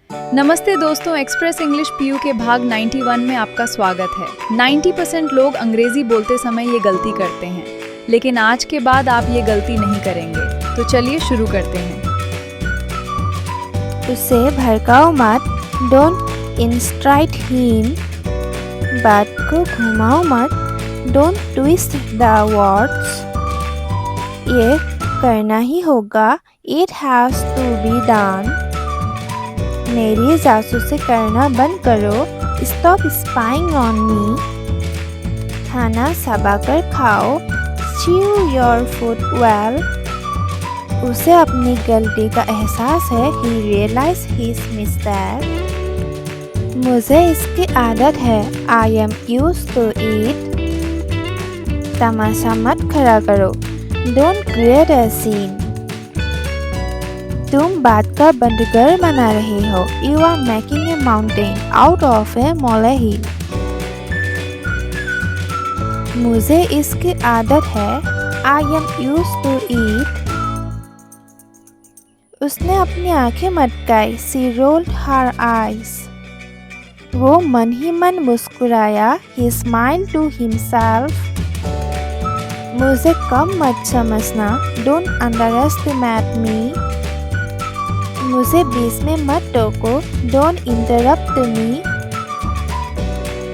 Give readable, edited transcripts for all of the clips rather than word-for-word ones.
नमस्ते दोस्तों, express English PU के भाग 91 में आपका स्वागत है। 90% लोग अंग्रेजी बोलते समय ये गलती करते हैं, लेकिन आज के बाद आप ये गलती नहीं करेंगे। तो चलिए शुरू करते हैं। उसे भड़काओ मत, डोंट इंस्ट्राइट हिम। बात को घुमाओ मत, डोंट ट्विस्ट द वर्ड्स। ये करना ही होगा, it has to be done. मेरी जासूसी करना बंद करो, स्टॉप स्पाइंग ऑन मी। खाना चबाकर खाओ, च्यू योर फूड वेल। उसे अपनी गलती का एहसास है, ही रियलाइज हिज मिस्टेक। मुझे इसकी आदत है, I am used to it. तमाशा मत खड़ा करो, डोंट क्रिएट अ सीन। तुम बात का बंदरगाह बना रहे हो, you are making a mountain out of a molehill. मुझे इसकी आदत है, I am used to it. उसने अपनी आंखें मटकाई, सी रोल्ड हर आईज। वो मन ही मन मुस्कुराया, ही स्माइल्ड टू हिमसेल्फ। मुझे कम मत समझना, डोंट अंडरएस्टिमेट मी। मुझे बीच में मत टोको, डोंट इंटरप्ट मी।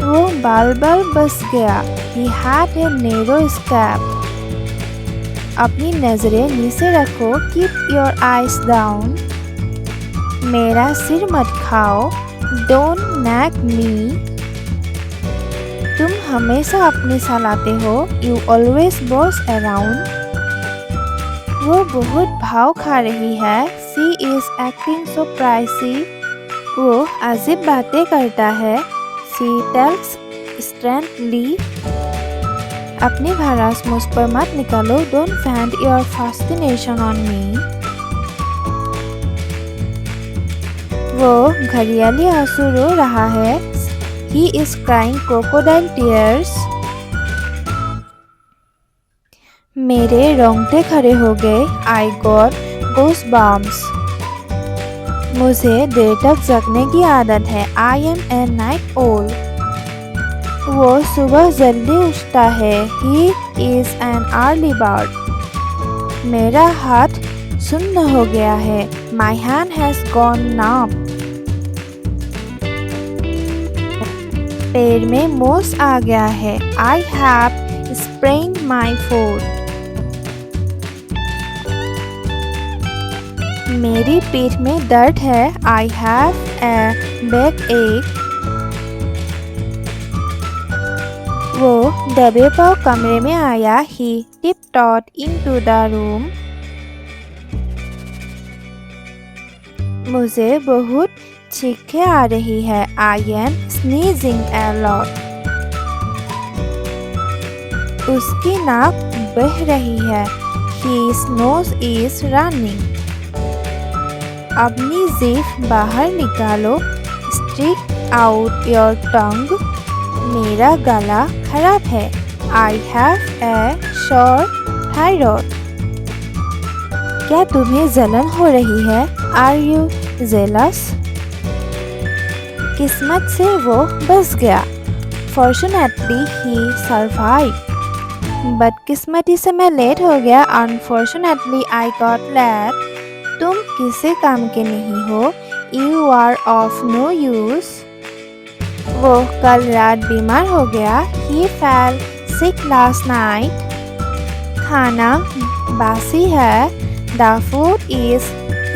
वो बाल बस गया, he had a narrow escape. अपनी नजरें नीचे रखो, कीप योर आइज डाउन। मेरा सिर मत खाओ, डोंट नैग मी। तुम हमेशा अपनी सलाहते हो, यू ऑलवेज बॉस अराउंड। वो बहुत भाव खा रही है, she is acting so pricey. वो अजीब बातें करता है, शी टेल्स स्ट्रेंथली। अपनी भड़ास मुझ पर मत निकालो, don't went your fascination on me. वो घड़ियाली आंसू रो रहा है, he is crying crocodile tears. मेरे रोंगटे खड़े हो गए, आई गॉट गूज़बम्प्स। मुझे देर तक जगने की आदत है, आई एम ए नाइट ओल। वो सुबह जल्दी उठता है, he is an early bird. मेरा हाथ सुन्न हो गया है, माई हैंड हैज गॉन नंब। पैर में मोच आ गया है, I have sprained my foot. मेरी पीठ में दर्द है, आई हैव ए बैक एक। वो दबे पांव कमरे में आया, ही टिप-टॉट इनटू द रूम। मुझे बहुत चीखें आ रही है, I M sneezing a lot. उसकी नाक बह रही है, हिज नोज इज रनिंग। अपनी जीभ बाहर निकालो, स्टिक आउट योर टंग। मेरा गला खराब है, I have a sure thyroid. क्या तुम्हें जलन हो रही है, आर यू जेलस? किस्मत से वो बच गया, फॉर्चुनेटली ही सर्वाइव्ड। बदकिस्मती से मैं लेट हो गया, अनफॉर्चुनेटली आई गॉट लेट। तुम किसी काम के नहीं हो, you are of no use. वो कल रात बीमार हो गया, he fell sick last night. खाना बासी है, द फूड इज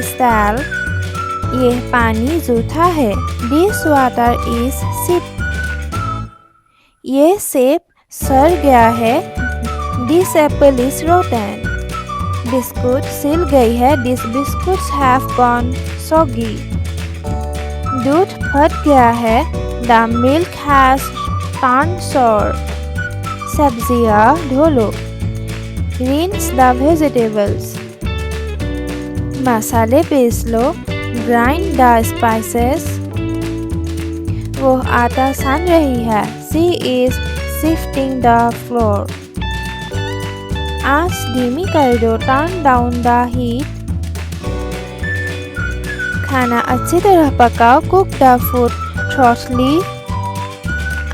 स्टेल। ये पानी जूठा है, दिस वाटर इज चिप। ये सेब सड़ गया है, this Apple is rotten. Biscuit सिल गई है, this biscuits have gone soggy. दूध फट गया है, the milk has turned sour. सब्जियां धो लो, रिंस द वेजिटेबल्स। मसाले पीस लो, ग्राइंड द स्पाइसेस। वो आटा सान रही है, she is shifting the flour. आंच धीमी कर दो, टर्न डाउन द हीट। खाना अच्छी तरह पकाओ। Cook the food thoroughly।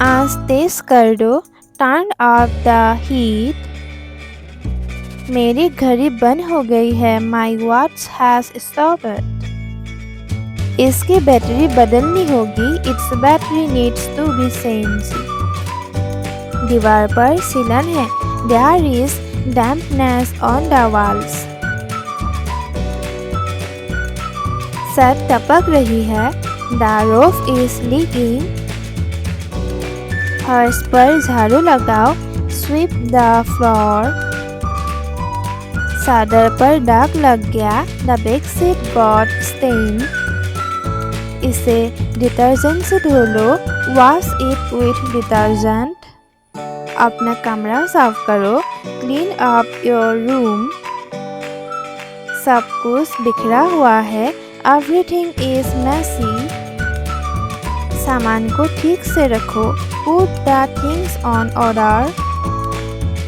आंच तेज कर दो। Turn off the heat. मेरी घड़ी बंद हो गई है। My watch has stopped. इसकी बैटरी बदलनी होगी। Its battery needs to be changed. दीवार पर सीलन है। There is dampness on the walls। छत टपक रही है। The roof is leaking। फर्श पर झाड़ू लगाओ। Sweep the floor। चादर पर दाग लग गया। The bedsheet got stained। इसे डिटर्जेंट से धो लो। Wash it with detergent। अपना कमरा साफ करो। Clean up your room। सब कुछ बिखरा हुआ है। Everything is messy। सामान को ठीक से रखो। Put the things on order।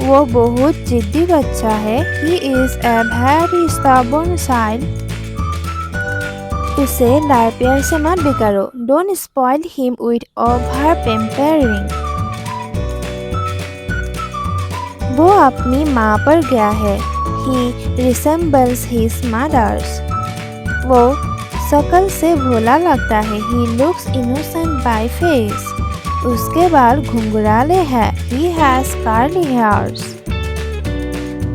वो बहुत जिद्दी बच्चा है। He is a very stubborn child। उसे लाड़ प्यार से मत बिगाड़ो। Don't spoil him with over pampering। वो अपनी माँ पर गया है। He resembles his mothers। वो शक्ल से भोला लगता है। He looks innocent by face। उसके बाल घुंघराले हैं। He has curly hairs।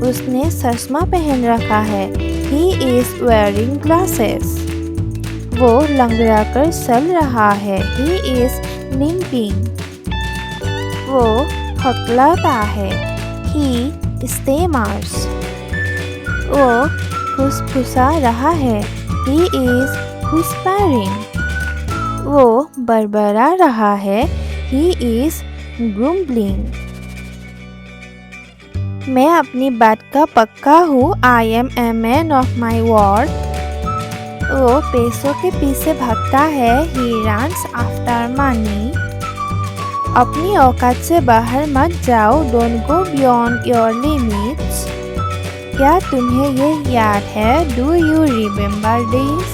उसने चश्मा पहन रखा है। He is wearing glasses। वो लंगड़ा कर चल रहा है। He is limping। वो हकलाता है। He stammers। वो फुसफुसा रहा है। He is whispering। वो बड़बड़ा रहा है। He is grumbling। मैं अपनी बात का पक्का हूँ। I am a man of my word। वो पैसों के पीछे भागता है। He runs after money। अपनी औकात से बाहर मत जाओ। Don't go beyond your limits। क्या तुम्हें ये याद है? Do you remember this?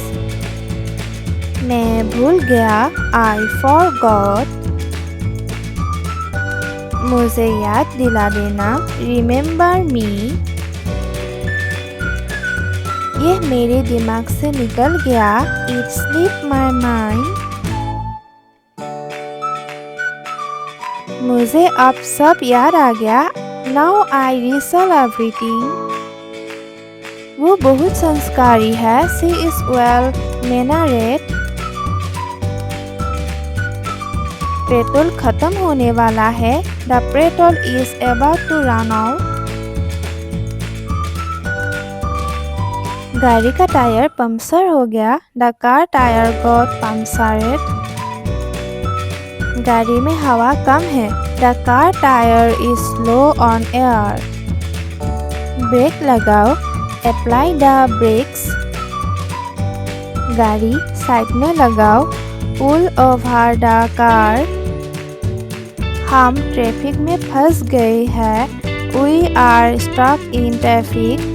मैं भूल गया। I forgot। मुझे याद दिला देना। Remember me। यह मेरे दिमाग से निकल गया। It slipped my mind। मुझे अब सब याद आ गया। Now I recall everything। वो बहुत संस्कारी है। She is well mannered। Petrol खत्म होने वाला है। The petrol is about to run out। गाड़ी का टायर पंक्चर हो गया। The car tire got punctured। गाड़ी में हवा कम है। The car tire is low on air। Brake लगाओ। Apply the brakes। गाड़ी साइड में लगाओ। Pull over the car। हम ट्रैफिक में फंस गए हैं। We are stuck in traffic।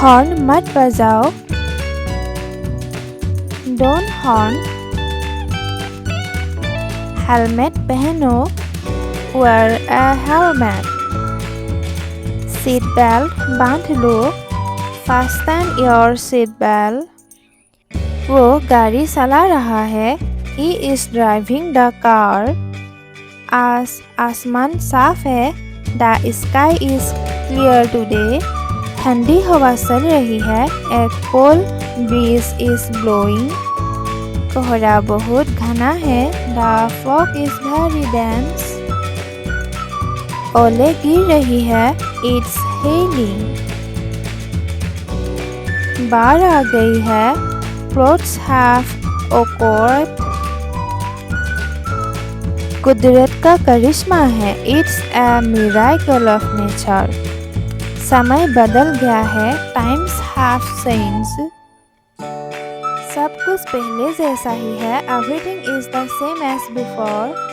Horn मत बजाओ। Don't horn। हेलमेट पहनो। Wear a helmet। Seat belt बांध लो। Fasten your seat belt। वो गाड़ी चला रहा है। He is driving the car। आज आसमान साफ है। The sky is clear today। ठंडी हवा चल रही है। A cold breeze is blowing। कोहरा बहुत घना है। The fog is very dense। ओले गिर रही है। It's hailing। बाढ़ आ गई है। Floods have occurred। कुदरत का करिश्मा है। It's a miracle of nature। समय बदल गया है। Times have changed। सब कुछ पहले जैसा ही है। Everything is the same as before।